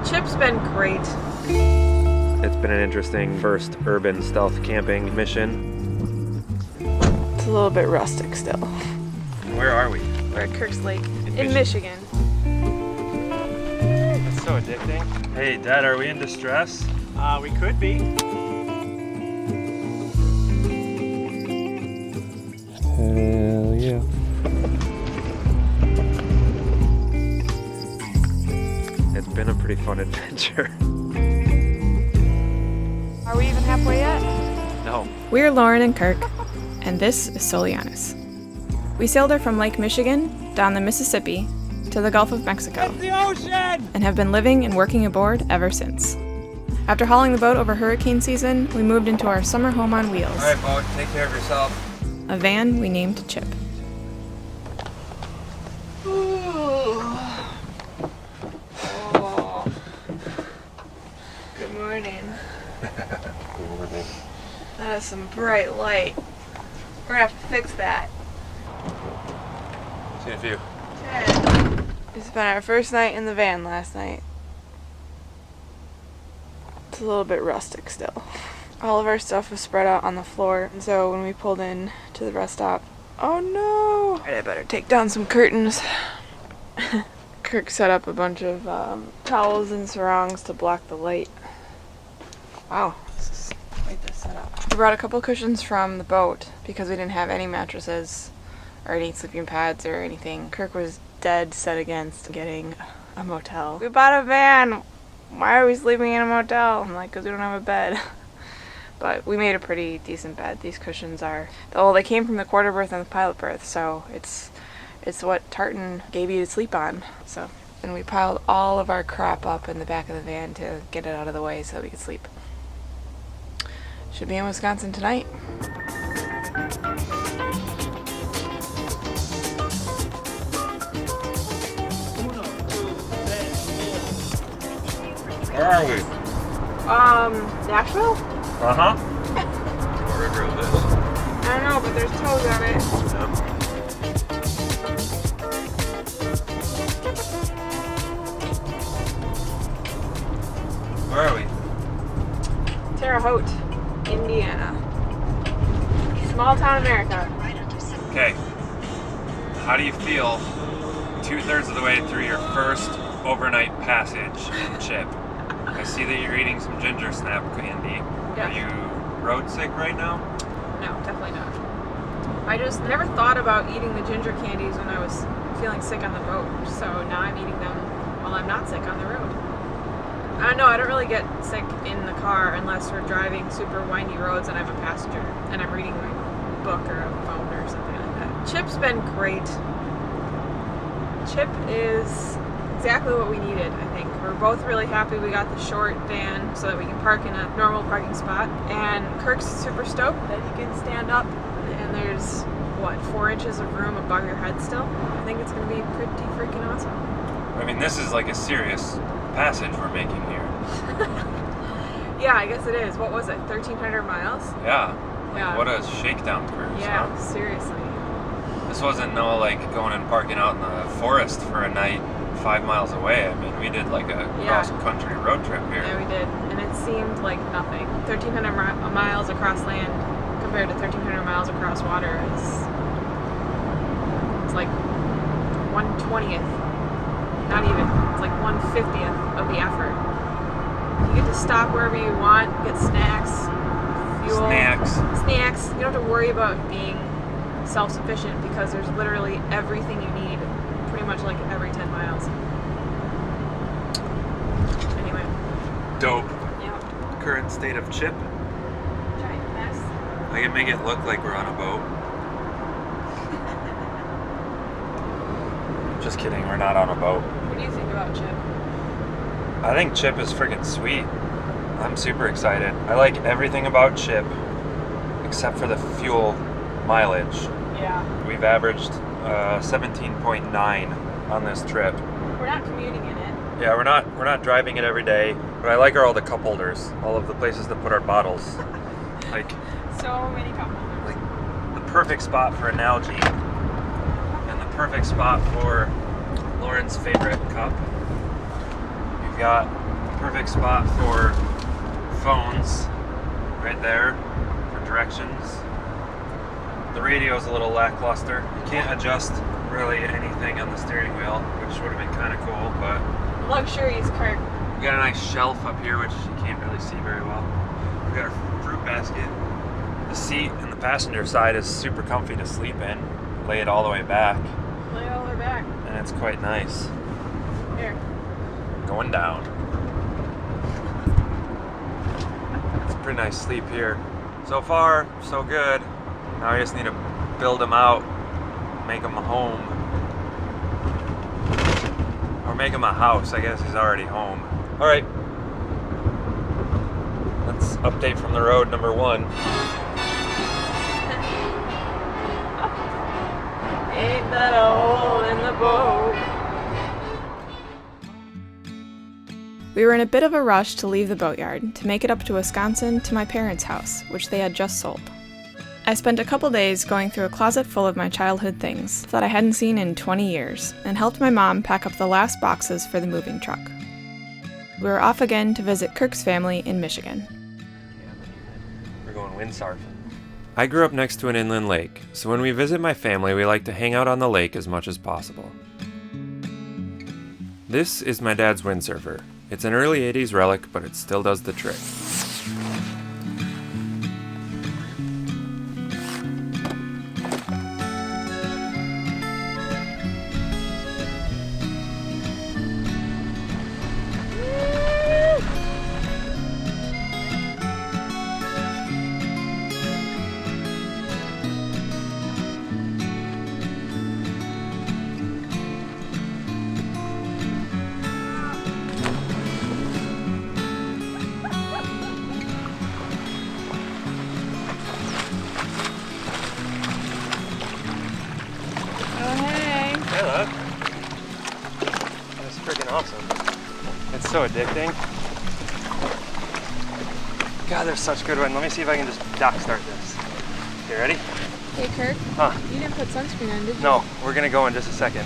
Chip's been great. It's been an interesting first urban stealth camping mission. It's a little bit rustic still. Where are we? We're at Kirk's Lake in Michigan. That's so addicting. Hey, Dad, are we in distress? We could be. Hell yeah. It's been a pretty fun adventure. Are we even halfway yet? No. We're Lauren and Kirk, and this is Soulianis. We sailed her from Lake Michigan down the Mississippi to the Gulf of Mexico. It's the ocean! And have been living and working aboard ever since. After hauling the boat over hurricane season, we moved into our summer home on wheels. All right, boat, take care of yourself. A van we named Chip. Oh. Good morning. Good morning. That is some bright light. We're gonna have to fix that. See a few. We spent our first night in the van last night. It's a little bit rustic still. All of our stuff was spread out on the floor, and so when we pulled in to the rest stop, oh no! Alright, I better take down some curtains. Kirk set up a bunch of towels and sarongs to block the light. Wow, this is quite the setup. We brought a couple cushions from the boat because we didn't have any mattresses or any sleeping pads or anything. Kirk was dead set against getting a motel. We bought a van! Why are we sleeping in a motel? I'm like, because we don't have a bed. But we made a pretty decent bed. These cushions are, well, they came from the quarter berth and the pilot berth, so it's what Tartan gave you to sleep on. So, and we piled all of our crap up in the back of the van to get it out of the way so we could sleep. Should be in Wisconsin tonight. Where are we? Nashville? Uh-huh. What river is this? I don't know, but there's toes on it. Where are we? Terre Haute, Indiana. Small town America. Okay. How do you feel 2/3 of the way through your first overnight passage in Chip? I see that you're eating some ginger snap candy. Yeah. Are you road sick right now? No, definitely not. I just never thought about eating the ginger candies when I was feeling sick on the boat. So now I'm eating them while I'm not sick on the road. I don't know, I don't really get sick in the car unless we're driving super windy roads and I'm a passenger and I'm reading my book or a phone or something like that. Chip's been great. Chip is exactly what we needed, I think. We're both really happy we got the short van so that we can park in a normal parking spot. And Kirk's super stoked that he can stand up and there's, what, 4 inches of room above your head still? I think it's going to be pretty freaking awesome. I mean, this is like a serious passage we're making here. Yeah, I guess it is. What was it, 1,300 miles? Yeah. Like, Yeah. what a shakedown cruise, Yeah, huh? seriously. This wasn't no like going and parking out in the forest for a night 5 miles away. I mean, we did like a cross-country road trip here. Yeah, we did. And it seemed like nothing. 1,300 miles across land compared to 1,300 miles across water is... It's like 1/20th. Not even. It's like 1/50th of the effort. You get to stop wherever you want, get snacks, fuel. Snacks. You don't have to worry about being self-sufficient because there's literally everything you need pretty much like every 10 miles. Anyway. Dope. Yeah. Current state of Chip. Giant mess. I can make it look like we're on a boat. Just kidding, we're not on a boat. What do you think about Chip? I think Chip is freaking sweet. I'm super excited. I like everything about Chip except for the fuel mileage. Yeah. We've averaged 17.9 on this trip. We're not commuting in it. Yeah, we're not driving it every day, but I like all the cup holders, all of the places to put our bottles. Like So many cup holders. like the perfect spot for an algae and the perfect spot for Lauren's favorite cup. You've got Perfect spot for phones, right there, for directions. The radio's a little lackluster. You can't adjust really anything on the steering wheel, which would have been kind of cool, but... Luxuries, Kirk. We got a nice shelf up here, which you can't really see very well. We got our fruit basket. The seat in the passenger side is super comfy to sleep in. Lay it all the way back, Lay it all the way back. and it's quite nice. Here. Going down. It's a pretty nice sleep here. So far, so good. Now I just need to build him out, make him a home. Or make him a house. I guess he's already home. All right. Let's update from the road, number 1. Ain't that a hole in the boat? We were in a bit of a rush to leave the boatyard to make it up to Wisconsin to my parents' house, which they had just sold. I spent a couple days going through a closet full of my childhood things that I hadn't seen in 20 years and helped my mom pack up the last boxes for the moving truck. We were off again to visit Kirk's family in Michigan. We're going windsurfing. I grew up next to an inland lake, so when we visit my family, we like to hang out on the lake as much as possible. This is my dad's windsurfer. It's an early 80s relic, but it still does the trick. Hello. That's freaking awesome. It's so addicting. God, there's such good wind. Let me see if I can just dock start this. You ready? Hey, Kirk. Huh? You didn't put sunscreen on, did you? No, we're gonna go in just a second.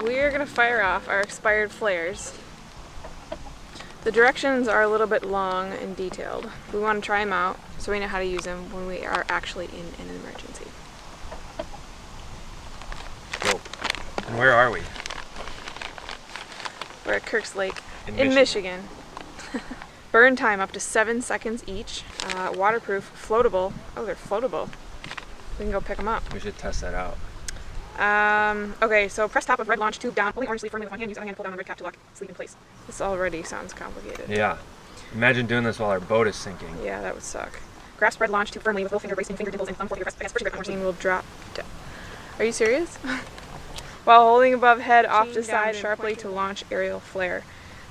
We're gonna fire off our expired flares. The directions are a little bit long and detailed. We want to try them out so we know how to use them when we are actually in an emergency. Go. And where are we? We're at Kirk's Lake In Michigan. Burn time up to 7 seconds each. Waterproof, floatable. Oh, they're floatable. We can go pick them up. We should test that out. Okay, so press top of red launch tube down, holding orange sleeve firmly with one hand, use the other hand, pull down the red cap to lock sleeve in place. This already sounds complicated. Yeah. Imagine doing this while our boat is sinking. Yeah, that would suck. Grasp red launch tube firmly with little finger bracing finger dimples and thumb for your first grip. Machine will drop down. Are you serious? While holding above head off to side sharply to launch aerial flare.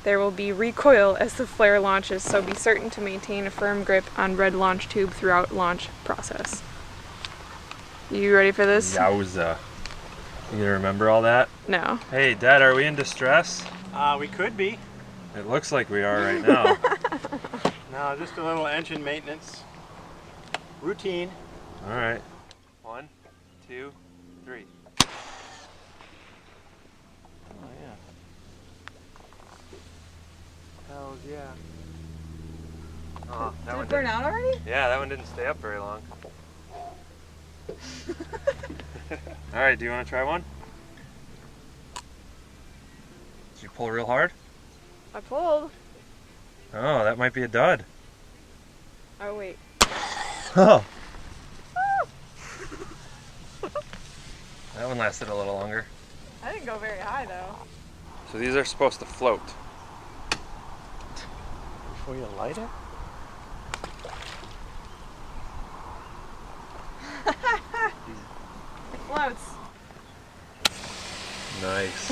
There will be recoil as the flare launches, so be certain to maintain a firm grip on red launch tube throughout launch process. You ready for this? Yowza. You gonna remember all that? No. Hey, Dad, are we in distress? We could be. It looks like we are right now. No, just a little engine maintenance. Routine. All right. 1, 2, 3. Oh, yeah. Hells yeah. Oh, that one Burn didn't. out already? Yeah, that one didn't stay up very long. All right, do you want to try one? Did you pull real hard? I pulled. Oh, that might be a dud. Oh, wait. Oh. That one lasted a little longer. I didn't go very high, though. So these are supposed to float. Before you light it? It floats. Nice.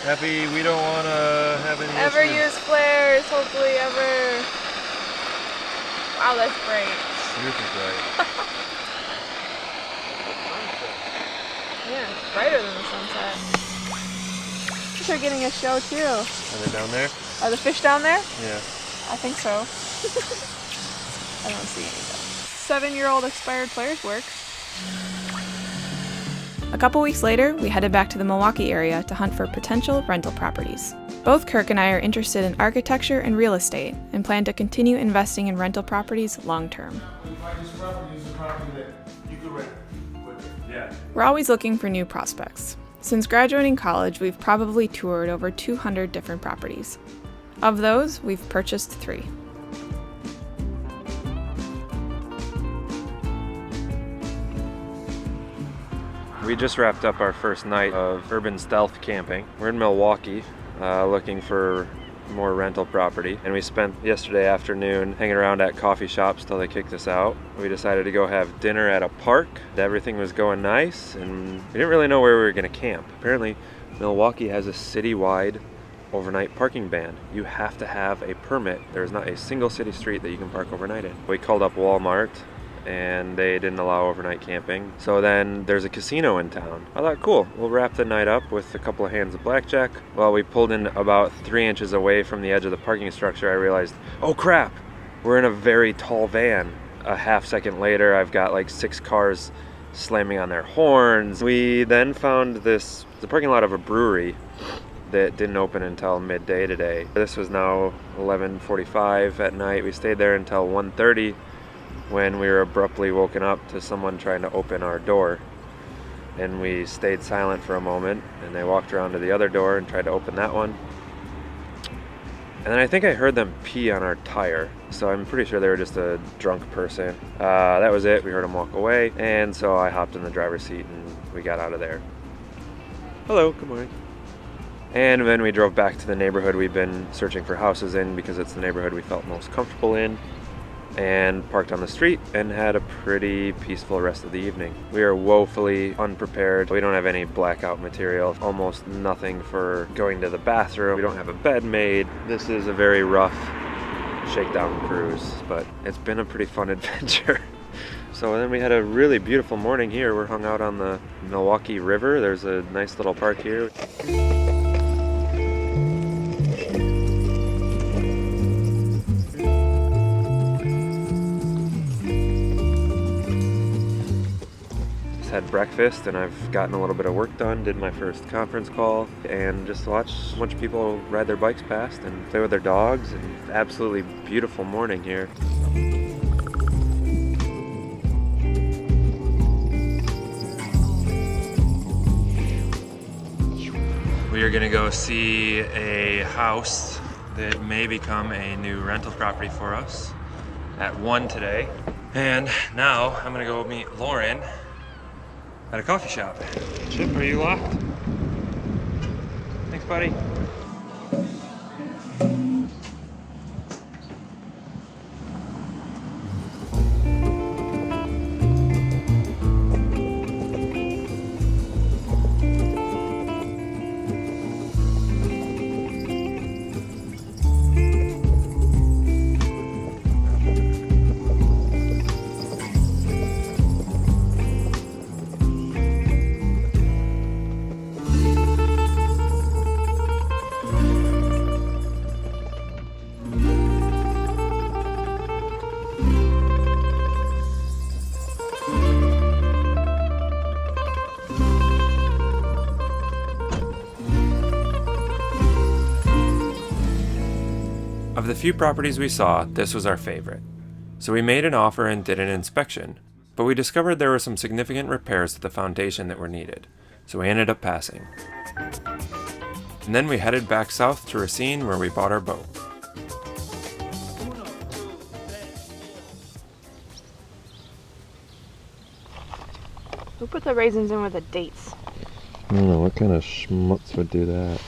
Happy we don't want to have any Ever issues. use flares, hopefully ever. Wow, that's great. Super bright. Yeah, it's brighter than the sunset. Fish are getting a show too. Are they down there? Are the fish down there? Yeah. I think so. I don't see any though. 7-year-old expired players work. A couple weeks later, we headed back to the Milwaukee area to hunt for potential rental properties. Both Kirk and I are interested in architecture and real estate and plan to continue investing in rental properties long term. We're always looking for new prospects. Since graduating college, we've probably toured over 200 different properties. Of those, we've purchased 3. We just wrapped up our first night of urban stealth camping. We're in Milwaukee, looking for more rental property, and we spent yesterday afternoon hanging around at coffee shops till they kicked us out. We decided to go have dinner at a park. Everything was going nice, and we didn't really know where we were going to camp. Apparently, Milwaukee has a citywide overnight parking ban. You have to have a permit. There's not a single city street that you can park overnight in. We called up Walmart, and they didn't allow overnight camping. So then there's a casino in town. I thought, cool, we'll wrap the night up with a couple of hands of blackjack. Well, we pulled in about 3 inches away from the edge of the parking structure. I realized, oh crap, we're in a very tall van. A half second later, I've got like 6 cars slamming on their horns. We then found the parking lot of a brewery that didn't open until midday today. This was now 11:45 at night. We stayed there until 1:30. When we were abruptly woken up to someone trying to open our door. And we stayed silent for a moment, and they walked around to the other door and tried to open that one. And then I think I heard them pee on our tire, so I'm pretty sure they were just a drunk person. That was it. We heard them walk away, and so I hopped in the driver's seat and we got out of there. Hello, good morning. And then we drove back to the neighborhood we've been searching for houses in because it's the neighborhood we felt most comfortable in, and parked on the street and had a pretty peaceful rest of the evening. We are woefully unprepared. We don't have any blackout material, almost nothing for going to the bathroom. We don't have a bed made. This is a very rough shakedown cruise, but it's been a pretty fun adventure. So then we had a really beautiful morning here. We're hung out on the Milwaukee River. There's a nice little park here. Had breakfast, and I've gotten a little bit of work done, did my first conference call, and just watched a bunch of people ride their bikes past and play with their dogs, and absolutely beautiful morning here. We are gonna go see a house that may become a new rental property for us at 1 today. And now I'm gonna go meet Lauren at a coffee shop. Chip, are you locked? Thanks, buddy. Of the few properties we saw, this was our favorite. So we made an offer and did an inspection, but we discovered there were some significant repairs to the foundation that were needed, so we ended up passing. And then we headed back south to Racine, where we bought our boat. Who put the raisins in with the dates? I don't know, what kind of schmutz would do that?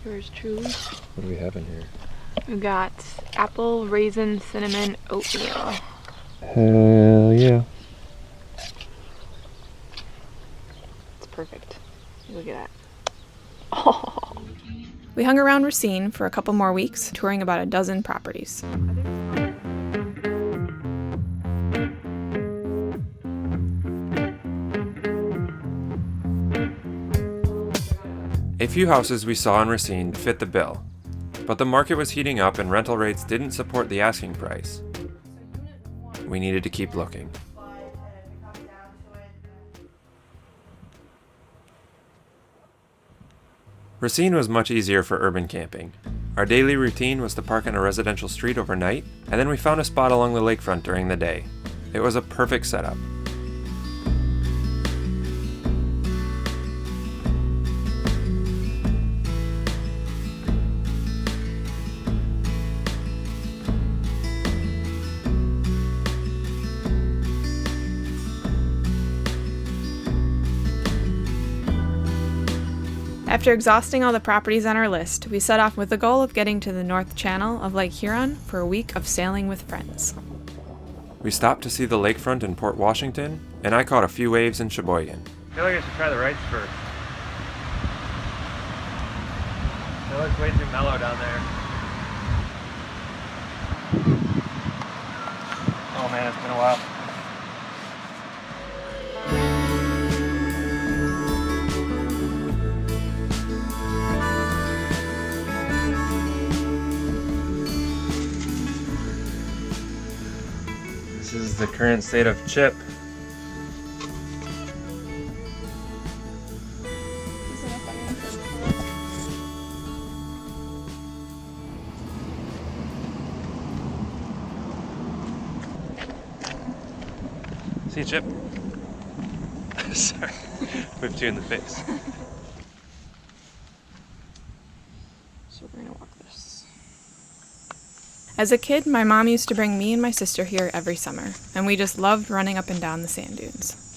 Yours truly. What do we have in here? We got apple, raisin, cinnamon, oatmeal. Hell yeah. It's perfect. Look at that. Oh. We hung around Racine for a couple more weeks, touring about a dozen properties. A few houses we saw in Racine fit the bill, but the market was heating up and rental rates didn't support the asking price. we needed to keep looking. Racine was much easier for urban camping. Our daily routine was to park on a residential street overnight, and then we found a spot along the lakefront during the day. It was a perfect setup. After exhausting all the properties on our list, we set off with the goal of getting to the North Channel of Lake Huron for a week of sailing with friends. We stopped to see the lakefront in Port Washington, and I caught a few waves in Sheboygan. I feel like I should try the rights first. It looks way too mellow down there. Oh man, it's been a while. This is the current state of Chip. See, Chip? Sorry, whipped you in the face. So we're gonna walk this. As a kid, my mom used to bring me and my sister here every summer, and we just loved running up and down the sand dunes.